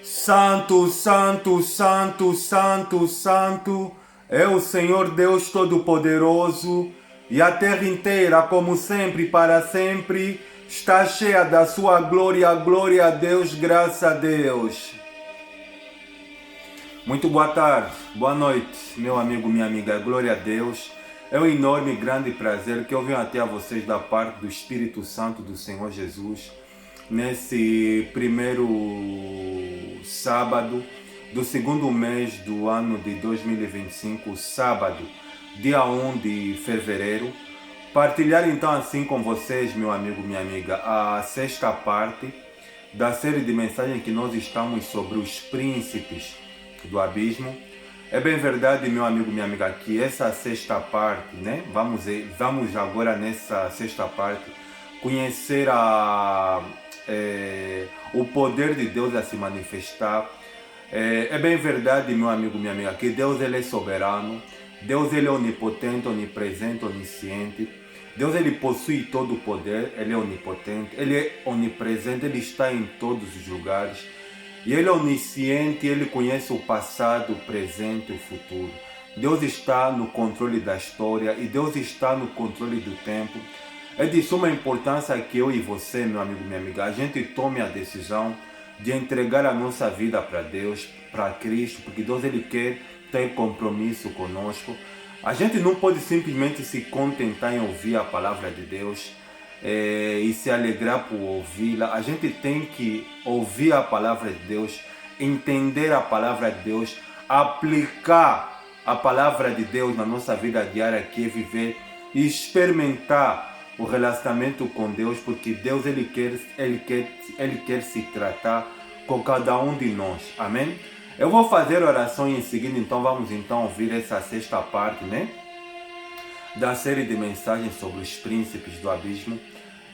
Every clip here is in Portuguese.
Santo, santo, santo, santo, santo é o Senhor Deus Todo-Poderoso, e a terra inteira, como sempre, para sempre, está cheia da sua glória. Glória a Deus, graças a Deus. Muito boa tarde, boa noite, meu amigo, minha amiga. Glória a Deus. É um enorme e grande prazer que eu venho até a vocês da parte do Espírito Santo do Senhor Jesus, nesse primeiro sábado do segundo mês do ano de 2025, sábado, dia 1 de fevereiro. Partilhar então assim com vocês, meu amigo, minha amiga, a sexta parte da série de mensagens que nós estamos sobre os príncipes do abismo. É bem verdade, meu amigo, minha amiga, que essa sexta parte, né? Vamos agora nessa sexta parte conhecer o poder de Deus a se manifestar. É bem verdade, meu amigo, minha amiga, que Deus ele é soberano. Deus ele é onipotente, onipresente, onisciente. Deus ele possui todo o poder, ele é onipotente, ele é onipresente, ele está em todos os lugares. E ele é onisciente, ele conhece o passado, o presente e o futuro. Deus está no controle da história e Deus está no controle do tempo. É de suma importância que eu e você, meu amigo, minha amiga, a gente tome a decisão de entregar a nossa vida para Deus, para Cristo, porque Deus ele quer ter compromisso conosco. A gente não pode simplesmente se contentar em ouvir a palavra de Deus e se alegrar por ouvi-la. A gente tem que ouvir a palavra de Deus, entender a palavra de Deus, aplicar a palavra de Deus na nossa vida diária, que é viver e experimentar o relacionamento com Deus, porque Deus ele quer se tratar com cada um de nós. Amém? Eu vou fazer oração e em seguida então vamos então ouvir essa sexta parte, né, da série de mensagens sobre os príncipes do abismo.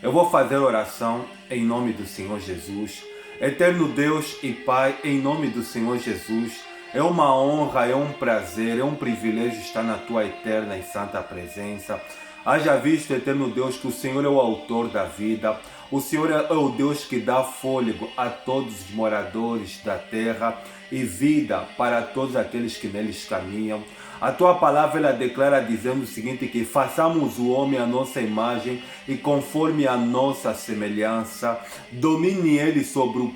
Eu vou fazer oração em nome do Senhor Jesus. Eterno Deus e Pai, em nome do Senhor Jesus, é uma honra, é um prazer, é um privilégio estar na Tua eterna e santa presença. Haja visto, eterno Deus, que o Senhor é o autor da vida. O Senhor é o Deus que dá fôlego a todos os moradores da terra e vida para todos aqueles que neles caminham. A tua palavra ela declara dizendo o seguinte, que façamos o homem à nossa imagem e conforme a nossa semelhança. Domine ele sobre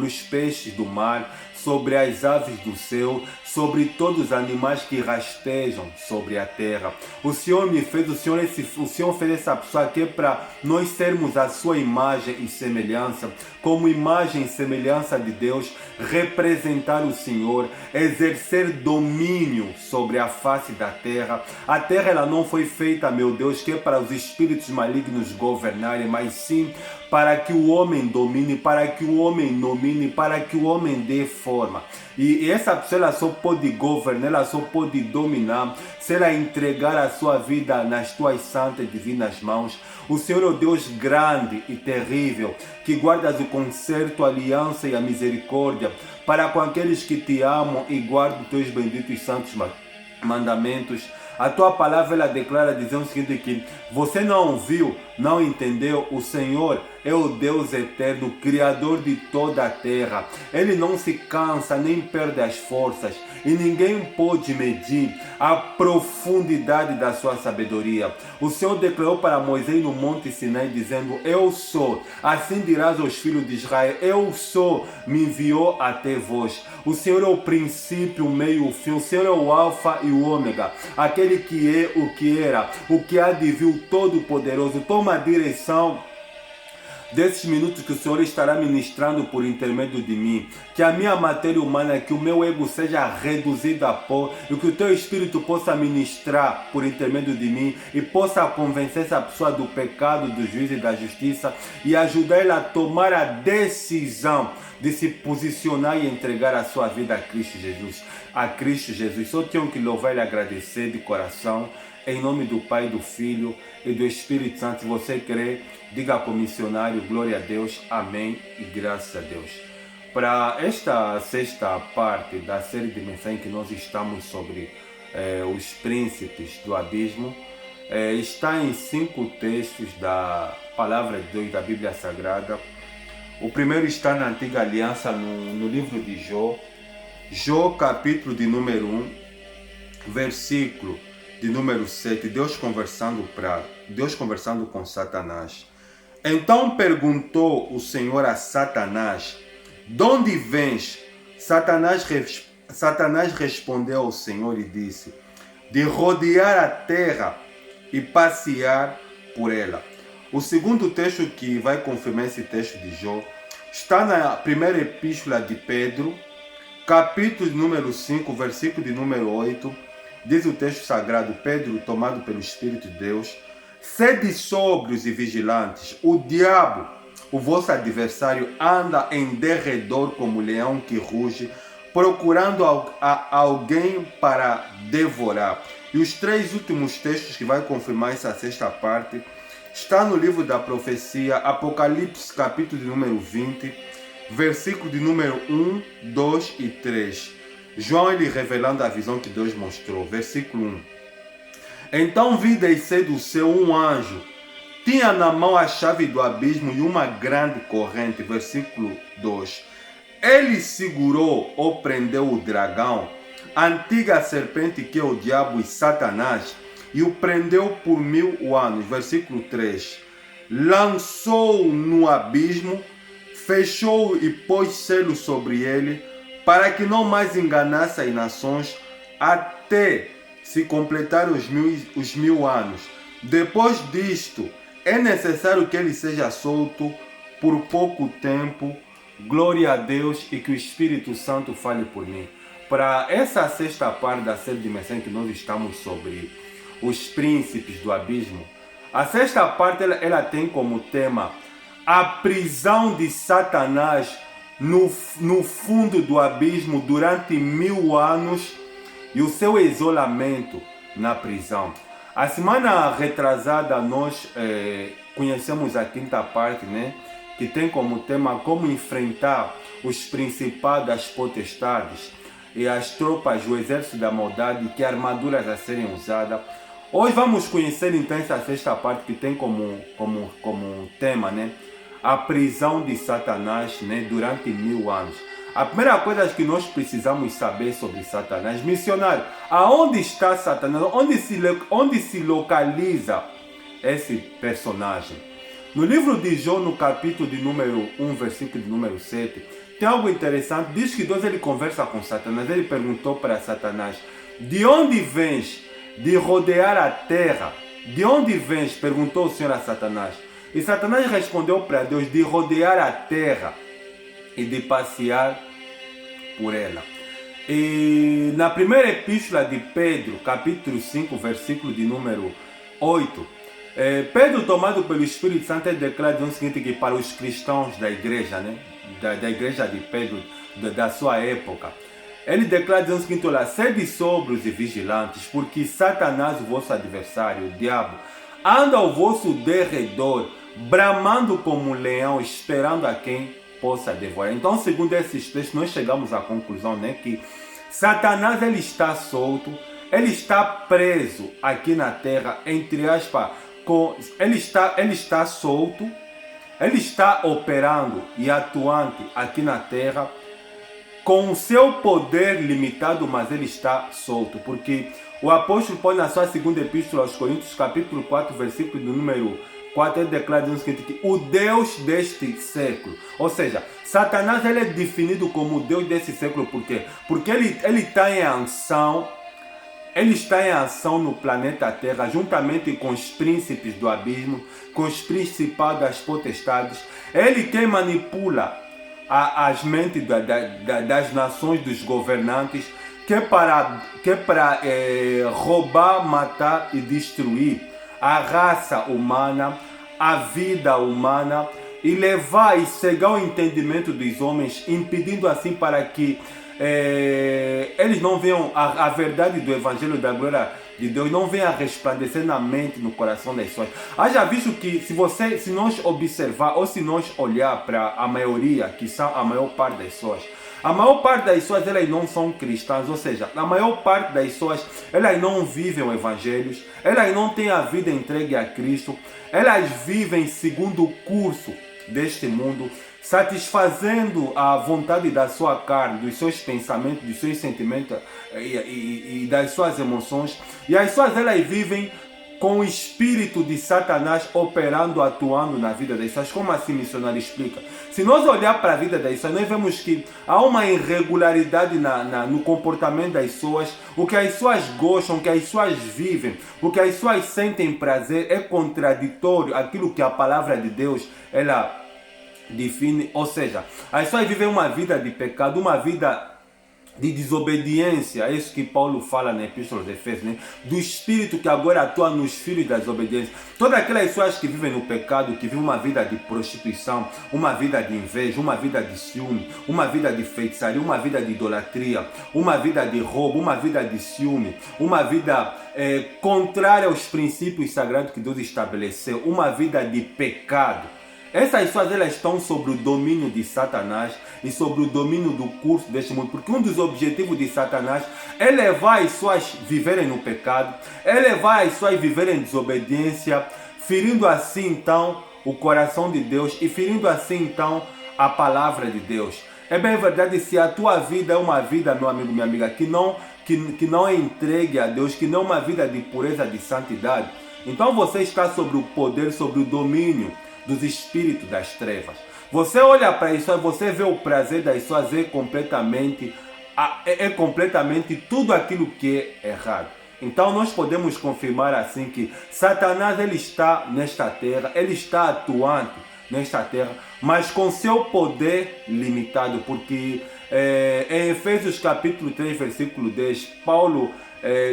os peixes do mar, sobre as aves do céu, sobre todos os animais que rastejam sobre a terra. O Senhor fez essa pessoa aqui para nós sermos a sua imagem e semelhança, como imagem e semelhança de Deus, representar o Senhor, exercer domínio sobre a face da terra. A terra ela não foi feita, meu Deus, que é para os espíritos malignos governarem, mas sim para que o homem domine, para que o homem domine, para que o homem dê forma. E essa pessoa ela só pode governar, ela só pode dominar se ela entregar a sua vida nas tuas santas e divinas mãos. O Senhor é o Deus grande e terrível, que guardas o concerto, a aliança e a misericórdia para com aqueles que te amam e guardam os teus benditos e santos mandamentos. A tua palavra ela declara dizendo o seguinte, que você não ouviu, não entendeu, o Senhor é o Deus eterno, Criador de toda a terra. Ele não se cansa nem perde as forças e ninguém pode medir a profundidade da sua sabedoria. O Senhor declarou para Moisés no monte Sinai dizendo, eu sou, assim dirás aos filhos de Israel, eu sou, me enviou até vós. O Senhor é o princípio, o meio, o fim, o Senhor é o alfa e o ômega, aquele que é, o que era, o que há de vir, o Todo-Poderoso. Toma a direção desses minutos que o Senhor estará ministrando por intermédio de mim, que a minha matéria humana, que o meu ego seja reduzido a pó e que o teu Espírito possa ministrar por intermédio de mim e possa convencer essa pessoa do pecado, do juízo e da justiça e ajudar ela a tomar a decisão de se posicionar e entregar a sua vida a Cristo Jesus. A Cristo Jesus. Só tenho que louvar e agradecer de coração. Em nome do Pai, do Filho e do Espírito Santo. Se você crê, diga como missionário, glória a Deus, amém e graças a Deus. Para esta sexta parte da série de mensagens que nós estamos sobre os príncipes do abismo, está em 5 textos da Palavra de Deus da Bíblia Sagrada. O primeiro está na Antiga Aliança, no livro de Jó. Jó, capítulo de número 1, versículo de número 7. Deus conversando com Satanás. Então perguntou o Senhor a Satanás: de onde vens? Satanás respondeu ao Senhor e disse: de rodear a terra e passear por ela. O segundo texto que vai confirmar esse texto de Jó está na primeira epístola de Pedro, capítulo número 5, versículo de número 8. Diz o texto sagrado: Pedro, tomado pelo Espírito de Deus, sede sóbrios e vigilantes. O diabo, o vosso adversário, anda em derredor como leão que ruge, procurando alguém para devorar. E os três últimos textos que vai confirmar essa sexta parte está no livro da profecia, Apocalipse, capítulo de número 20, versículo de número 1, 2 e 3. João, ele revelando a visão que Deus mostrou. Versículo 1. Então vi descer do céu um anjo, tinha na mão a chave do abismo e uma grande corrente. Versículo 2. Ele segurou ou prendeu o dragão, a antiga serpente que é o diabo e Satanás, e o prendeu por 1000 anos. Versículo 3. Lançou-o no abismo, fechou-o e pôs selo sobre ele, para que não mais enganasse as nações, até se completar os 1000 anos. Depois disto, é necessário que ele seja solto por pouco tempo. Glória a Deus, e que o Espírito Santo fale por mim. Para essa sexta parte da série de mensagens que nós estamos sobre os príncipes do abismo, a sexta parte ela tem como tema a prisão de Satanás no fundo do abismo durante 1000 anos e o seu isolamento na prisão. A semana retrasada nós conhecemos a quinta parte, né? Que tem como tema como enfrentar os principados, as potestades e as tropas, o exército da maldade, que armaduras a serem usadas. Hoje vamos conhecer então essa sexta parte que tem como tema, né, a prisão de Satanás, né, durante 1000 anos. A primeira coisa que nós precisamos saber sobre Satanás, missionário, aonde está Satanás, onde se localiza esse personagem? No livro de Jó, no capítulo de número 1, versículo de número 7, tem algo interessante. Diz que Deus ele conversa com Satanás. Ele perguntou para Satanás: de onde vens? De rodear a terra. De onde vens? Perguntou o Senhor a Satanás. E Satanás respondeu para Deus: de rodear a terra e de passear por ela. E na primeira epístola de Pedro, capítulo 5, versículo de número 8, Pedro, tomado pelo Espírito Santo, ele declara o seguinte, que para os cristãos da igreja, né, da igreja de Pedro, da sua época, ele declara o seguinte: olha, sede sóbrios e vigilantes, porque Satanás, o vosso adversário, o diabo, anda ao vosso derredor, bramando como um leão, esperando a quem possa devorar. Então, segundo esses textos, nós chegamos à conclusão, né, que Satanás ele está solto, ele está preso aqui na terra, entre aspas, ele está solto, ele está operando e atuante aqui na terra com o seu poder limitado, mas ele está solto, porque o apóstolo Paulo, na sua segunda epístola aos Coríntios, capítulo 4, versículo do número 4, ele declara que o Deus deste século, ou seja, Satanás ele é definido como o Deus desse século. Por quê? Porque ele está em ação. Ele está em ação no planeta Terra, juntamente com os príncipes do abismo, com os principados das potestades. Ele quem manipula as mentes das nações, dos governantes, que é para roubar, matar e destruir a raça humana, a vida humana, e levar e cegar o entendimento dos homens, impedindo assim para que eles não venham, a verdade do Evangelho da Glória de Deus não venha a resplandecer na mente, no coração das pessoas. Haja visto que se nós observar ou se nós olhar para a maioria, que são a maior parte das pessoas, a maior parte das pessoas elas não são cristãs, ou seja, a maior parte das pessoas elas não vivem o Evangelho, elas não têm a vida entregue a Cristo, elas vivem segundo o curso deste mundo, satisfazendo a vontade da sua carne, dos seus pensamentos, dos seus sentimentos e das suas emoções. E as pessoas, elas vivem com o espírito de Satanás operando, atuando na vida das pessoas. Como assim, missionário explica? Se nós olhar para a vida das pessoas, nós vemos que há uma irregularidade no comportamento das pessoas. O que as pessoas gostam, o que as pessoas vivem, o que as pessoas sentem prazer é contraditório àquilo que a palavra de Deus ela define. Ou seja, as pessoas vivem uma vida de pecado, uma vida de desobediência. É isso que Paulo fala na Epístola aos Efésios, né? Do espírito que agora atua nos filhos da desobediência. Todas aquelas pessoas que vivem no pecado, que vivem uma vida de prostituição, uma vida de inveja, uma vida de ciúme, uma vida de feitiçaria, uma vida de idolatria, uma vida de roubo, uma vida de ciúme, uma vida contrária aos princípios sagrados que Deus estabeleceu, uma vida de pecado. Essas pessoas, elas estão sobre o domínio de Satanás e sobre o domínio do curso deste mundo. Porque um dos objetivos de Satanás é levar as pessoas a viverem no pecado, é levar as pessoas a viverem em desobediência, ferindo assim então o coração de Deus e ferindo assim então a palavra de Deus. É bem verdade, se a tua vida é uma vida, meu amigo, minha amiga, que não é entregue a Deus, que não é uma vida de pureza, de santidade, então você está sobre o poder, sobre o domínio dos espíritos das trevas. Você olha para isso, você vê o prazer das pessoas é completamente tudo aquilo que é errado. Então nós podemos confirmar assim que Satanás ele está nesta terra, ele está atuante nesta terra, mas com seu poder limitado, porque em Efésios capítulo 3, versículo 10, Paulo,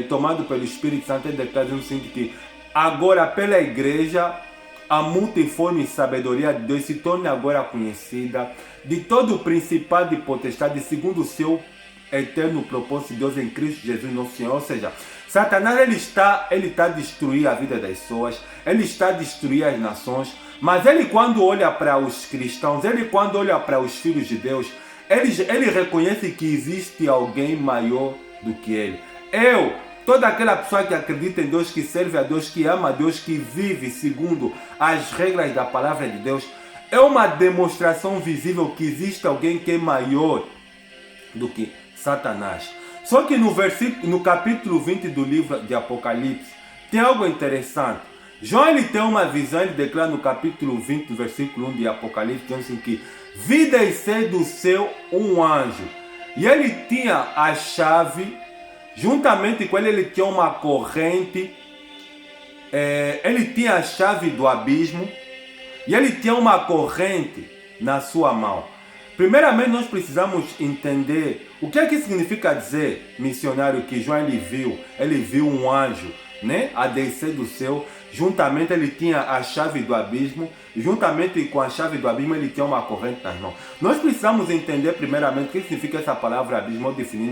tomado pelo Espírito Santo, ele declara que agora pela igreja a multiforme sabedoria de Deus se torne agora conhecida de todo o principado e potestade segundo o seu eterno propósito de Deus em Cristo Jesus nosso Senhor. Ou seja, Satanás ele está a destruir a vida das pessoas, ele está a destruir as nações, mas ele quando olha para os cristãos, ele quando olha para os filhos de Deus, ele reconhece que existe alguém maior do que ele. Toda aquela pessoa que acredita em Deus, que serve a Deus, que ama a Deus, que vive segundo as regras da palavra de Deus, é uma demonstração visível que existe alguém que é maior do que Satanás. Só que no capítulo 20 do livro de Apocalipse, tem algo interessante. João ele tem uma visão, ele declara no capítulo 20, versículo 1 de Apocalipse, dizendo assim que vi descer do céu um anjo, e ele tinha a chave. Juntamente com ele tinha uma corrente, ele tinha a chave do abismo e ele tinha uma corrente na sua mão. Primeiramente nós precisamos entender o que é que significa dizer, missionário, que João ele viu um anjo, né, a descer do céu. Juntamente ele tinha a chave do abismo, e juntamente com a chave do abismo ele tinha uma corrente nas mãos. Nós precisamos entender primeiramente o que significa essa palavra abismo. Eu defini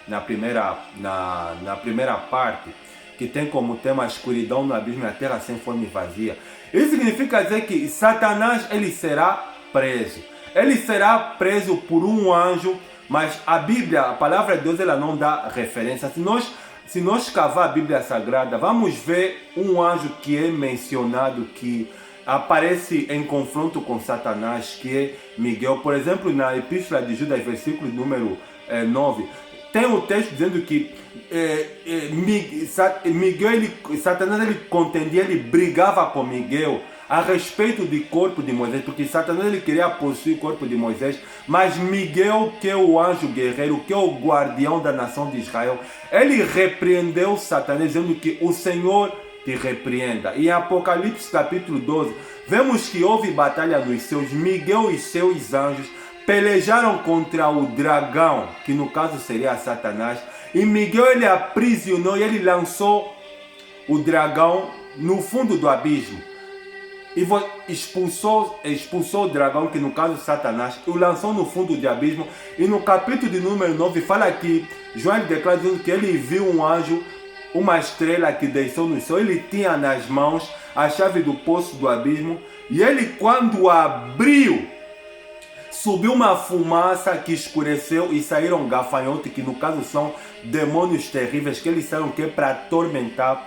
na primeira parte, que tem como tema a escuridão no abismo e a terra sem forma e vazia. Isso significa dizer que Satanás ele será preso. Ele será preso por um anjo, mas a Bíblia, a palavra de Deus, ela não dá referência. Se nós cavar a Bíblia Sagrada, vamos ver um anjo que é mencionado, que aparece em confronto com Satanás, que é Miguel. Por exemplo, na Epístola de Judas, versículo número 9, tem um texto dizendo que Satanás ele contendia, ele brigava com Miguel a respeito do corpo de Moisés, porque Satanás ele queria possuir o corpo de Moisés, mas Miguel, que é o anjo guerreiro, que é o guardião da nação de Israel, ele repreendeu Satanás, dizendo que o Senhor te repreenda. E em Apocalipse capítulo 12, vemos que houve batalha nos céus. Miguel e seus anjos pelejaram contra o dragão, que no caso seria Satanás, e Miguel ele aprisionou e ele lançou o dragão no fundo do abismo. E expulsou o dragão, que no caso Satanás, e o lançou no fundo do abismo. E no capítulo de número 9 fala que João declara dizendo que ele viu um anjo, uma estrela que desceu no céu. Ele tinha nas mãos a chave do poço do abismo, e ele quando abriu, subiu uma fumaça que escureceu e saíram gafanhotos, que no caso são demônios terríveis, que eles saíram para atormentar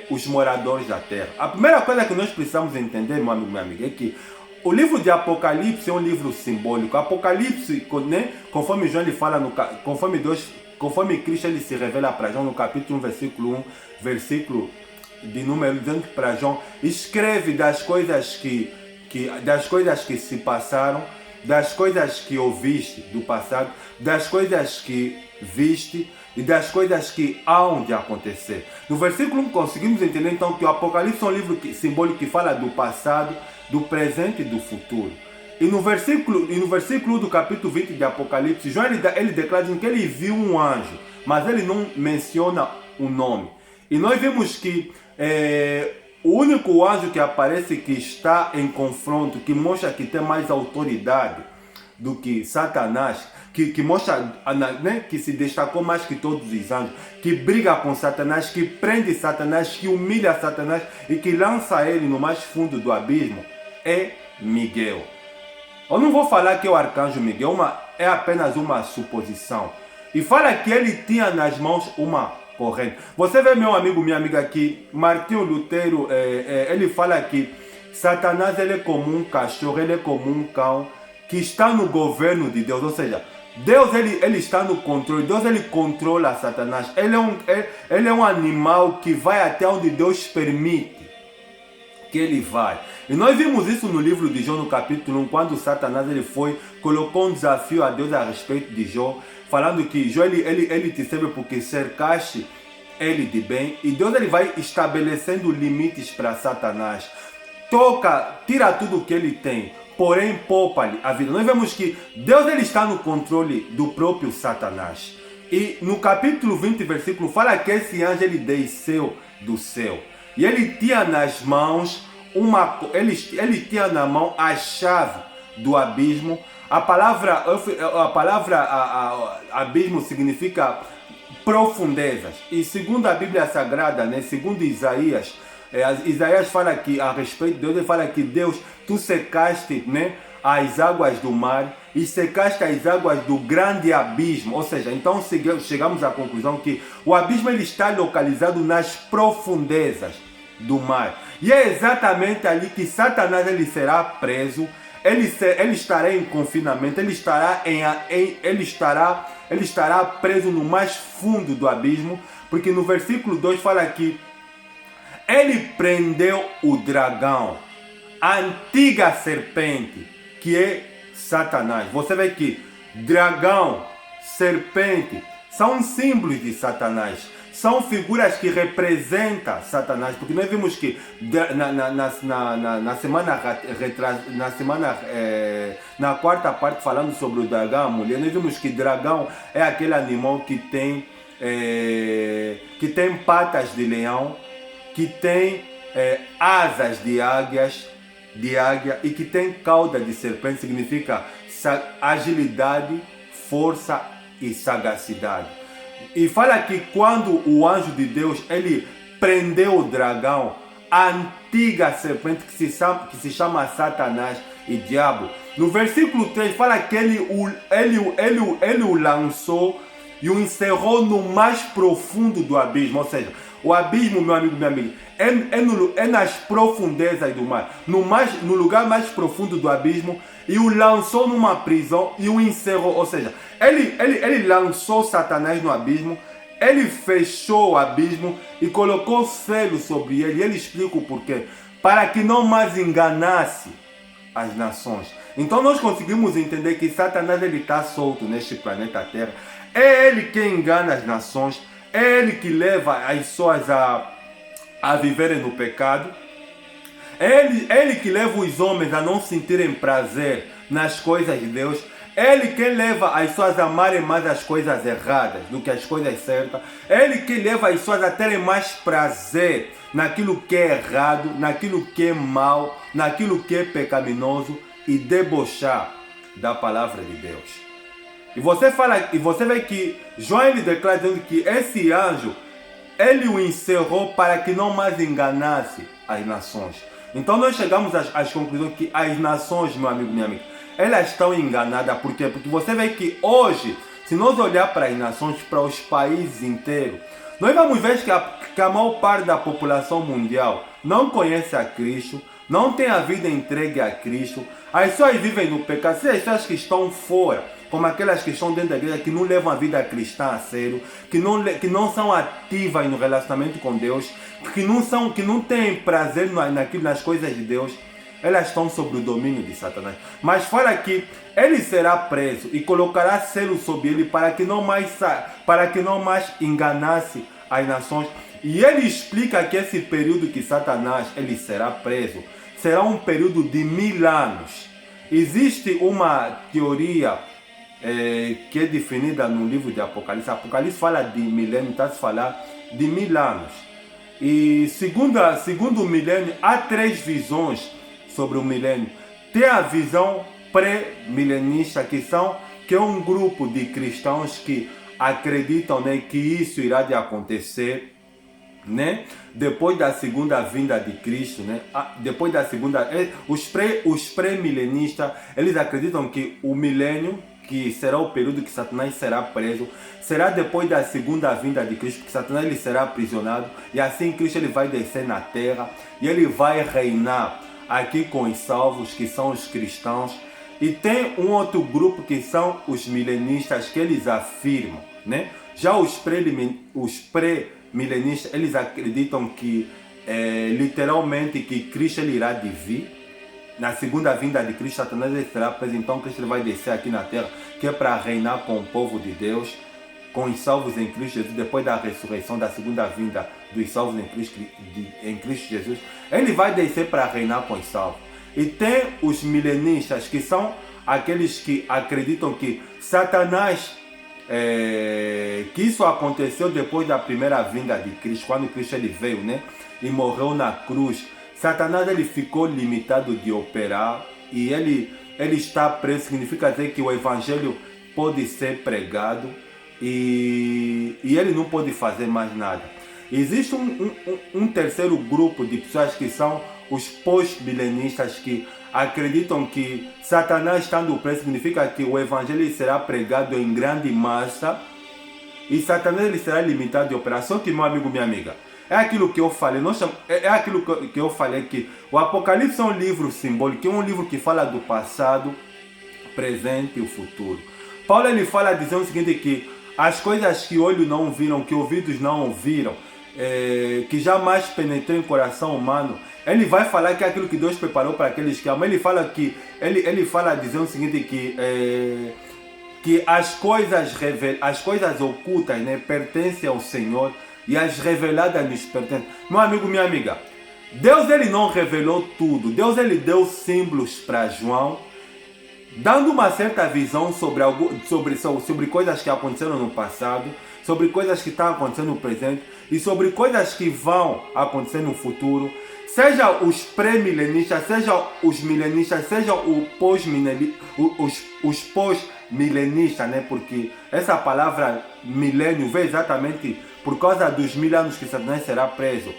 os moradores da terra. A primeira coisa que nós precisamos entender, meu amigo, minha amiga, é que o livro de Apocalipse é um livro simbólico. Apocalipse, né, conforme João ele fala, conforme Cristo ele se revela para João no capítulo 1, versículo 1, versículo de número, dizendo para João, escreve das coisas que se passaram, das coisas que ouviste do passado, das coisas que viste e das coisas que hão de acontecer. No versículo 1 conseguimos entender então que o Apocalipse é um livro simbólico que fala do passado, do presente e do futuro. E no versículo do capítulo 20 de Apocalipse, João ele declara que ele viu um anjo, mas ele não menciona o nome. E nós vimos que o único anjo que aparece que está em confronto, que mostra que tem mais autoridade do que Satanás, que mostra, né, que se destacou mais que todos os anjos, que briga com Satanás, que prende Satanás, que humilha Satanás e que lança ele no mais fundo do abismo, é Miguel. Eu não vou falar que é o arcanjo Miguel, é apenas uma suposição. E fala que ele tinha nas mãos uma corrente. Você vê, meu amigo, minha amiga, que Martinho Lutero, ele fala que Satanás ele é como um cachorro, ele é como um cão que está no governo de Deus. Ou seja, Deus ele está no controle, Deus ele controla Satanás. Ele é um animal que vai até onde Deus permite que ele vai. E nós vimos isso no livro de Jó, no capítulo 1, quando Satanás colocou um desafio a Deus a respeito de Jó, falando que Jó ele te serve porque cercaste ele de bem, e Deus ele vai estabelecendo limites para Satanás. Tira tudo o que ele tem, porém poupa-lhe a vida. Nós vemos que Deus ele está no controle do próprio Satanás. E no capítulo 20, versículo, fala que esse anjo ele desceu do céu. E ele tinha nas mãos ele tinha na mão a chave do abismo. A palavra abismo significa profundezas. E segundo a Bíblia Sagrada, né, segundo Isaías, Isaías fala que a respeito de Deus, ele fala que Deus, tu secaste, né, as águas do mar e secaste as águas do grande abismo. Ou seja, então chegamos à conclusão que o abismo ele está localizado nas profundezas do mar. E é exatamente ali que Satanás ele será preso, ele estará em confinamento, ele estará preso no mais fundo do abismo, porque no versículo 2 fala que ele prendeu o dragão, a antiga serpente, que é Satanás. Você vê que dragão, serpente, são símbolos de Satanás. São figuras que representam Satanás, porque nós vimos que na quarta parte, falando sobre o dragão, a mulher, nós vimos que dragão é aquele animal que tem patas de leão, que tem asas de águia e que tem cauda de serpente. Significa agilidade, força e sagacidade. E fala que quando o anjo de Deus ele prendeu o dragão, a antiga serpente que se chama Satanás e Diabo, no versículo 3 fala que ele o lançou e o encerrou no mais profundo do abismo. Ou seja, o abismo, meu amigo, minha amiga, é nas profundezas do mar, no lugar mais profundo do abismo, e o lançou numa prisão e o encerrou. Ou seja, ele lançou Satanás no abismo, ele fechou o abismo e colocou selo sobre ele. E ele explica o porquê, para que não mais enganasse as nações. Então nós conseguimos entender que Satanás ele está solto neste planeta Terra. É ele quem engana as nações, é ele que leva as pessoas a viverem no pecado. É ele que leva os homens a não sentirem prazer nas coisas de Deus. É ele que leva as pessoas a amarem mais as coisas erradas do que as coisas certas. É ele que leva as pessoas a terem mais prazer naquilo que é errado, naquilo que é mal, naquilo que é pecaminoso, e debochar da palavra de Deus. E você vê que João ele declara dizendo que esse anjo ele o encerrou para que não mais enganasse as nações. Então nós chegamos às conclusões que as nações, meu amigo, minha amiga, elas estão enganadas. Por quê? Porque você vê que hoje, se nós olhar para as nações, para os países inteiros, nós vamos ver que a maior parte da população mundial não conhece a Cristo, não têm a vida entregue a Cristo. As pessoas vivem no pecado. Se as pessoas que estão fora, como aquelas que estão dentro da igreja, que não levam a vida cristã a sério, que não são ativas no relacionamento com Deus, que não têm prazer nas coisas de Deus, elas estão sob o domínio de Satanás. Mas fala que ele será preso e colocará selo sobre ele para que não mais enganasse as nações. E ele explica que esse período que Satanás ele será preso será um período de 1000 anos. Existe uma teoria que é definida no livro de Apocalipse. Apocalipse fala de milênio, está se falar de 1000 anos. E segundo o milênio, há 3 visões sobre o milênio. Tem a visão pré-milenista, que é um grupo de cristãos que acreditam, né, que isso irá de acontecer, né, depois da segunda vinda de Cristo, né, depois da segunda, os pré-milenistas, eles acreditam que o milênio, que será o período que Satanás será preso, será depois da segunda vinda de Cristo, que Satanás ele será aprisionado, e assim Cristo ele vai descer na terra, e ele vai reinar aqui com os salvos, que são os cristãos. E tem um outro grupo que são os milenistas, que eles afirmam, né? Já os pré-milenistas, eles acreditam que literalmente que Cristo ele irá de vir. Na segunda vinda de Cristo, Satanás ele será preso, então Cristo ele vai descer aqui na terra, que é para reinar com o povo de Deus, com os salvos em Cristo Jesus, depois da ressurreição, da segunda vinda dos salvos em Cristo Jesus, ele vai descer para reinar com os salvos. E tem os milenistas, que são aqueles que acreditam que Satanás, que isso aconteceu depois da primeira vinda de Cristo, quando Cristo ele veio, né, e morreu na cruz. Satanás ele ficou limitado de operar e ele está preso. Significa dizer que o evangelho pode ser pregado e ele não pode fazer mais nada. Existe um terceiro grupo de pessoas que são os pós-milenistas, que acreditam que Satanás estando preso significa que o evangelho será pregado em grande massa e Satanás ele será limitado de operar. Só que, meu amigo, minha amiga, é aquilo que eu falei, que eu falei, que o Apocalipse é um livro simbólico, é um livro que fala do passado, presente e o futuro. Paulo ele fala dizendo o seguinte, que as coisas que olhos não viram, que ouvidos não ouviram, que jamais penetrou em coração humano, ele vai falar que é aquilo que Deus preparou para aqueles que amam. Ele fala que, ele fala dizendo o seguinte, que as coisas ocultas, né, pertencem ao Senhor, e as reveladas nos pertencem. Meu amigo, minha amiga, Deus ele não revelou tudo. Deus ele deu símbolos para João, dando uma certa visão sobre coisas que aconteceram no passado, sobre coisas que estão acontecendo no presente e sobre coisas que vão acontecer no futuro. Seja os pré-milenistas, seja os milenistas, seja os pós-milenistas, né? Porque essa palavra milênio vem exatamente por causa dos 1000 anos que Satanás será preso.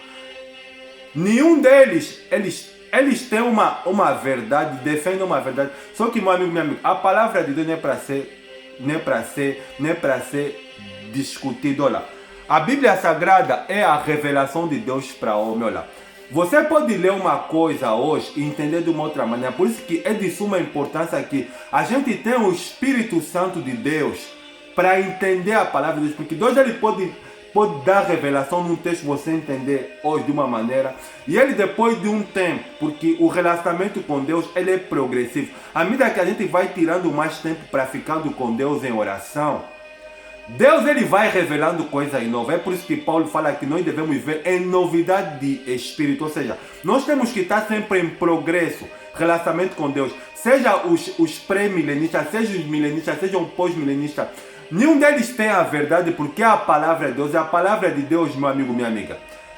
Nenhum deles, eles têm uma verdade, defendem uma verdade. Só que, meu amigo, a palavra de Deus não é para ser discutido. Olha, a Bíblia Sagrada é a revelação de Deus para o homem. Olha, você pode ler uma coisa hoje e entender de uma outra maneira. Por isso que é de suma importância que a gente tenha o Espírito Santo de Deus para entender a palavra de Deus. Porque Deus ele pode dar revelação num texto, você entender hoje de uma maneira, e ele depois de um tempo, porque o relacionamento com Deus ele é progressivo. À medida que a gente vai tirando mais tempo para ficando com Deus em oração, Deus ele vai revelando coisas novas. É por isso que Paulo fala que nós devemos viver em novidade de espírito. Ou seja, nós temos que estar sempre em progresso, relacionamento com Deus. Seja os pré-milenistas, seja os milenistas, seja os pós-milenistas. Nenhum deles tem a verdade, porque a palavra de Deus é a palavra de Deus, meu amigo, minha amiga.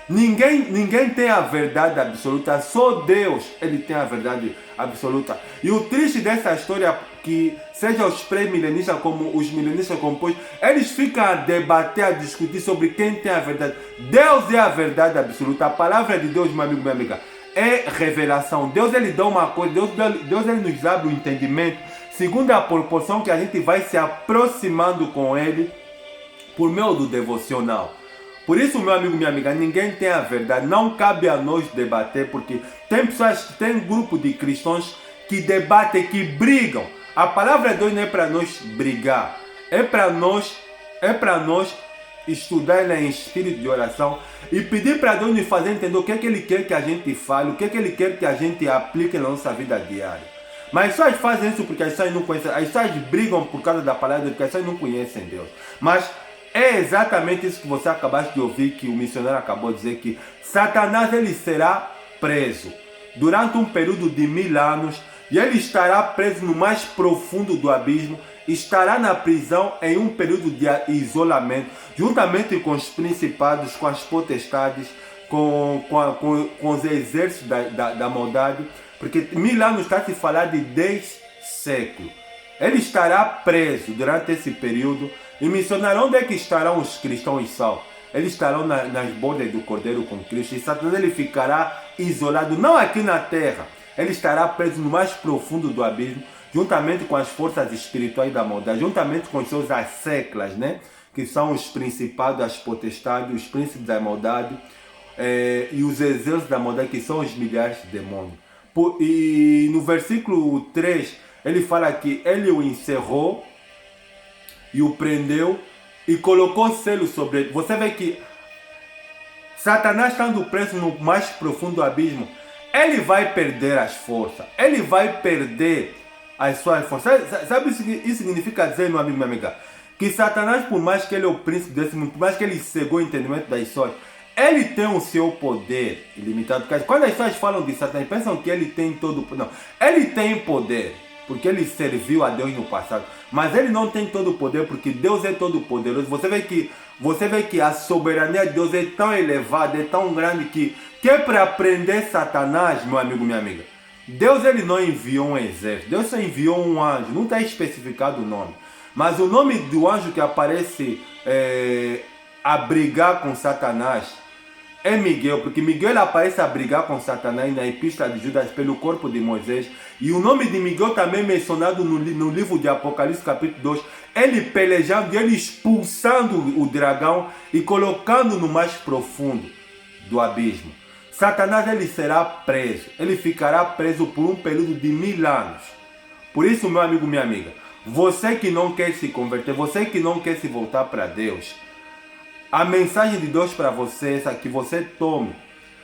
Ninguém tem a verdade absoluta, só Deus ele tem a verdade absoluta. E o triste dessa história é que seja os pré-milenistas como os milenistas como pós, eles ficam a debater, a discutir sobre quem tem a verdade. Deus é a verdade absoluta. A palavra de Deus, meu amigo, minha amiga, é revelação. Deus ele dá uma coisa, Deus ele nos abre o entendimento segundo a proporção que a gente vai se aproximando com ele por meio do devocional. Por isso, meu amigo, minha amiga, ninguém tem a verdade. Não cabe a nós debater, porque tem pessoas, tem grupo de cristãos que debatem, que brigam. A palavra de Deus não é para nós brigar. É para nós estudar em espírito de oração e pedir para Deus nos fazer entender o que é que Ele quer que a gente fale, o que é que Ele quer que a gente aplique na nossa vida diária. Mas as pessoas fazem isso porque as pessoas não conhecem, as pessoas brigam por causa da palavra de Deus, porque as pessoas não conhecem Deus. Mas é exatamente isso que você acabaste de ouvir, que o missionário acabou de dizer, que Satanás ele será preso durante um período de 1000 anos e ele estará preso no mais profundo do abismo, estará na prisão em um período de isolamento, juntamente com os principados, com as potestades, com os exércitos da maldade, porque 1000 anos está a se falar de 10 séculos. Ele estará preso durante esse período. E missionário, onde é que estarão os cristãos salvos? Eles estarão nas bordas do Cordeiro com Cristo. E Satanás ele ficará isolado, não aqui na terra. Ele estará preso no mais profundo do abismo, juntamente com as forças espirituais da maldade, juntamente com os seus asseclas, né? Que são os principados, as potestades, os príncipes da maldade, e os exércitos da maldade, que são os milhares de demônios. E no versículo 3, ele fala que ele o encerrou e o prendeu e colocou selo sobre ele. Você vê que Satanás, estando preso no mais profundo abismo, ele vai perder as forças, ele vai perder as suas forças. Sabe o que isso significa dizer, meu amigo, minha amiga? Que Satanás, por mais que ele é o príncipe desse mundo, por mais que ele cegou o entendimento das histórias, ele tem o seu poder ilimitado. Quando as pessoas falam de Satanás, pensam que ele tem todo o poder. Não, ele tem poder, porque ele serviu a Deus no passado. Mas ele não tem todo o poder, porque Deus é todo poderoso. Você vê que a soberania de Deus é tão elevada, é tão grande, que é para prender Satanás, meu amigo, minha amiga. Deus ele não enviou um exército, Deus só enviou um anjo, não está especificado o nome. Mas o nome do anjo que aparece a brigar com Satanás é Miguel, porque Miguel ele aparece a brigar com Satanás na epístola de Judas pelo corpo de Moisés. E o nome de Miguel também é mencionado no livro de Apocalipse capítulo 2. Ele pelejando, ele expulsando o dragão e colocando no mais profundo do abismo. Satanás ele será preso, ele ficará preso por um período de 1000 anos. Por isso, meu amigo, minha amiga, você que não quer se converter, você que não quer se voltar para Deus, a mensagem de Deus para você é essa, que você tome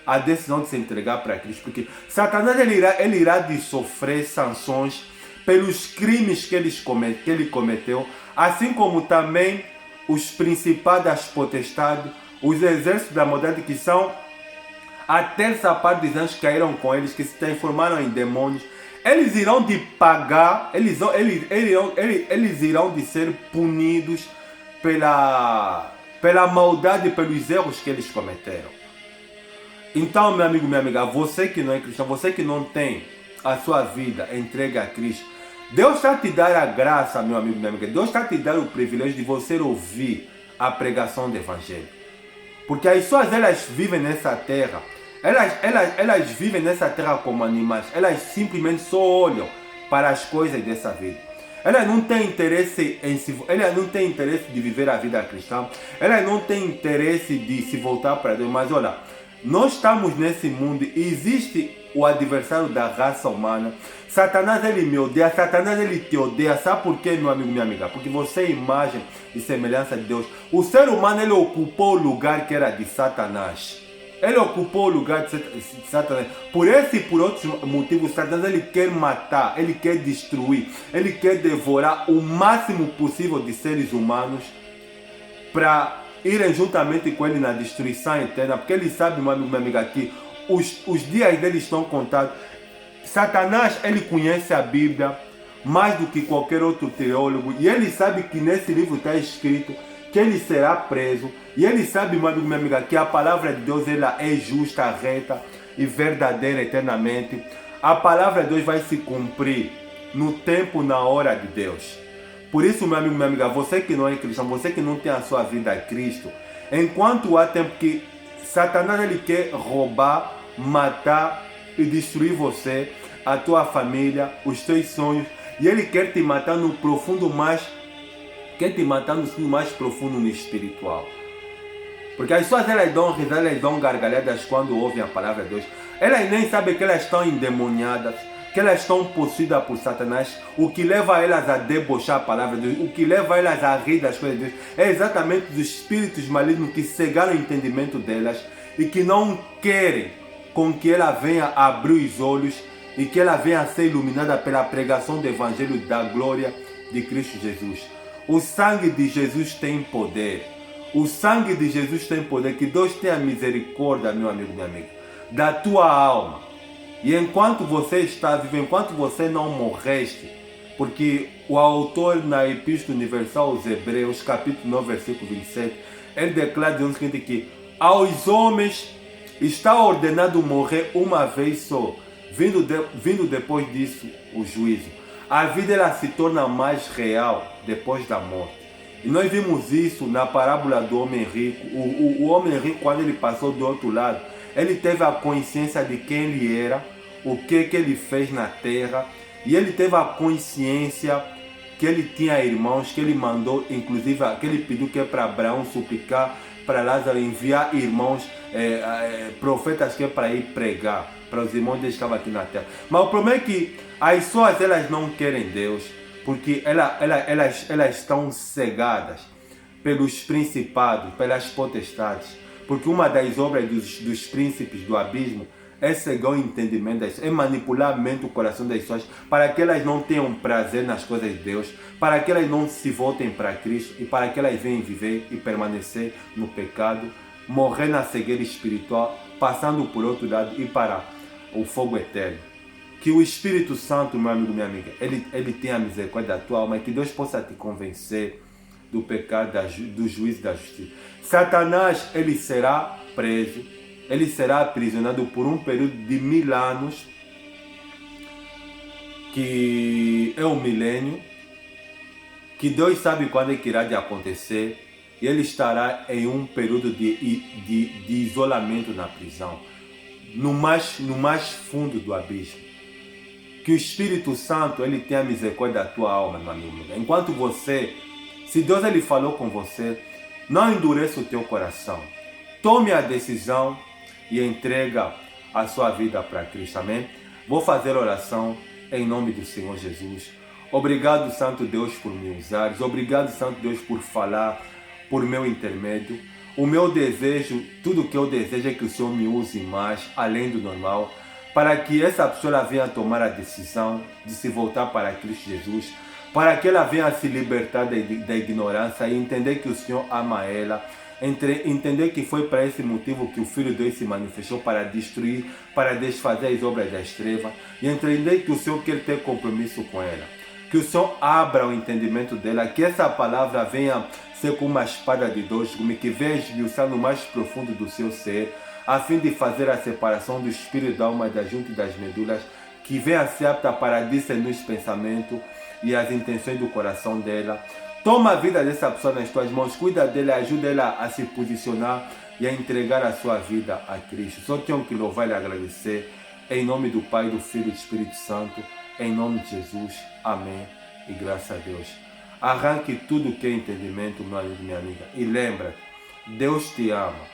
a decisão de se entregar para Cristo, porque Satanás ele irá de sofrer sanções pelos crimes que ele cometeu, assim como também os principados das potestades, os exércitos da maldade, que são a terça parte dos anjos que caíram com eles, que se transformaram em demônios. Eles irão de pagar, eles irão de ser punidos pela maldade e pelos erros que eles cometeram. Então, meu amigo, minha amiga, você que não é cristão, você que não tem a sua vida entregue a Cristo, Deus está te dar a graça, meu amigo, minha amiga, Deus está te dar o privilégio de você ouvir a pregação do Evangelho. Porque as pessoas, elas vivem nessa terra, elas vivem nessa terra como animais, elas simplesmente só olham para as coisas dessa vida. Ela não tem interesse ela não tem interesse de viver a vida cristã, ela não tem interesse de se voltar para Deus. Mas olha, nós estamos nesse mundo e existe o adversário da raça humana. Satanás ele me odeia, Satanás ele te odeia. Sabe por quê, meu amigo, minha amiga? Porque você é imagem e semelhança de Deus. O ser humano ele ocupou o lugar que era de Satanás. Ele ocupou o lugar de Satanás. Por esse e por outros motivos, Satanás ele quer matar, ele quer destruir, ele quer devorar o máximo possível de seres humanos para irem juntamente com ele na destruição eterna. Porque ele sabe, meu amigo, minha amiga, que os dias dele estão contados. Satanás ele conhece a Bíblia mais do que qualquer outro teólogo. E ele sabe que nesse livro está escrito que ele será preso. E ele sabe, meu amigo, minha amiga, que a palavra de Deus ela é justa, reta e verdadeira eternamente. A palavra de Deus vai se cumprir no tempo, na hora de Deus. Por isso, meu amigo, minha amiga, você que não é cristão, você que não tem a sua vida a Cristo, enquanto há tempo que Satanás ele quer roubar, matar e destruir você, a tua família, os teus sonhos, e ele quer te matar no profundo mais, quer te matar no mais profundo no espiritual. Porque as pessoas elas dão risadas, elas dão gargalhadas quando ouvem a palavra de Deus. Elas nem sabem que elas estão endemoniadas, que elas estão possuídas por Satanás. O que leva elas a debochar a palavra de Deus, o que leva elas a rir das coisas de Deus, é exatamente os espíritos malignos que cegaram o entendimento delas e que não querem com que ela venha abrir os olhos e que ela venha a ser iluminada pela pregação do Evangelho da glória de Cristo Jesus. O sangue de Jesus tem poder. O sangue de Jesus tem poder. Que Deus tenha misericórdia, meu amigo, minha amiga, da tua alma. E enquanto você está vivo, enquanto você não morreste, porque o autor na Epístola Universal aos Hebreus, capítulo 9, versículo 27, ele declara o seguinte, que aos homens está ordenado morrer uma vez só, vindo depois disso o juízo. A vida ela se torna mais real depois da morte. E nós vimos isso na parábola do homem rico. O homem rico, quando ele passou do outro lado, ele teve a consciência de quem ele era, o que ele fez na terra, e ele teve a consciência que ele tinha irmãos, que ele mandou, inclusive, que ele pediu que é para Abraão suplicar, para Lázaro enviar irmãos, profetas que é para ir pregar, para os irmãos que estavam aqui na terra. Mas o problema é que as pessoas elas não querem Deus, porque elas estão cegadas pelos principados, pelas potestades. Porque uma das obras dos príncipes do abismo é cegar o entendimento das pessoas, é manipular a mente e o coração das pessoas para que elas não tenham prazer nas coisas de Deus, para que elas não se voltem para Cristo e para que elas venham viver e permanecer no pecado, morrer na cegueira espiritual, passando por outro lado e para o fogo eterno. Que o Espírito Santo, meu amigo, minha amiga, ele tenha misericórdia da tua alma e que Deus possa te convencer do pecado, do juízo e da justiça. Satanás, ele será preso, ele será aprisionado por um período de 1000 anos, que é o milênio, que Deus sabe quando é que irá de acontecer, e ele estará em um período de isolamento na prisão, no mais fundo do abismo. Que o Espírito Santo ele tenha misericórdia da tua alma, meu amigo. Enquanto você, se Deus ele falou com você, não endureça o teu coração. Tome a decisão e entrega a sua vida para Cristo. Amém? Vou fazer oração em nome do Senhor Jesus. Obrigado, Santo Deus, por me usares. Obrigado, Santo Deus, por falar por meu intermédio. O meu desejo, tudo que eu desejo é que o Senhor me use mais, além do normal, para que essa pessoa venha tomar a decisão de se voltar para Cristo Jesus, para que ela venha se libertar da ignorância e entender que o Senhor ama ela, entender que foi para esse motivo que o Filho de Deus se manifestou, para destruir, para desfazer as obras das trevas, e entender que o Senhor quer ter compromisso com ela. Que o Senhor abra o entendimento dela, que essa palavra venha ser como uma espada de dois gumes, que venha esmiuçar no mais profundo do seu ser, a fim de fazer a separação do espírito, da alma, da junta e das medulas, que venha ser apta para discernir os pensamentos e as intenções do coração dela. Toma a vida dessa pessoa nas tuas mãos, cuida dela, ajuda ela a se posicionar e a entregar a sua vida a Cristo. Só tenho que louvar e agradecer, em nome do Pai, do Filho e do Espírito Santo, em nome de Jesus. Amém e graças a Deus. Arranque tudo que é entendimento, meu amigo, minha amiga. E lembra, Deus te ama.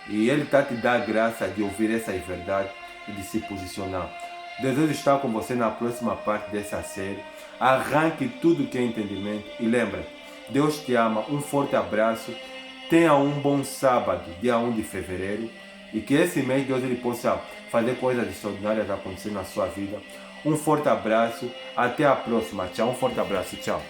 E Ele está te dando a graça de ouvir essa verdade e de se posicionar. Desejo estar com você na próxima parte dessa série. Arranque tudo que é entendimento. E lembra, Deus te ama. Um forte abraço. Tenha um bom sábado, dia 1 de fevereiro. E que esse mês Deus ele possa fazer coisas extraordinárias acontecer na sua vida. Um forte abraço. Até a próxima. Tchau. Um forte abraço. Tchau.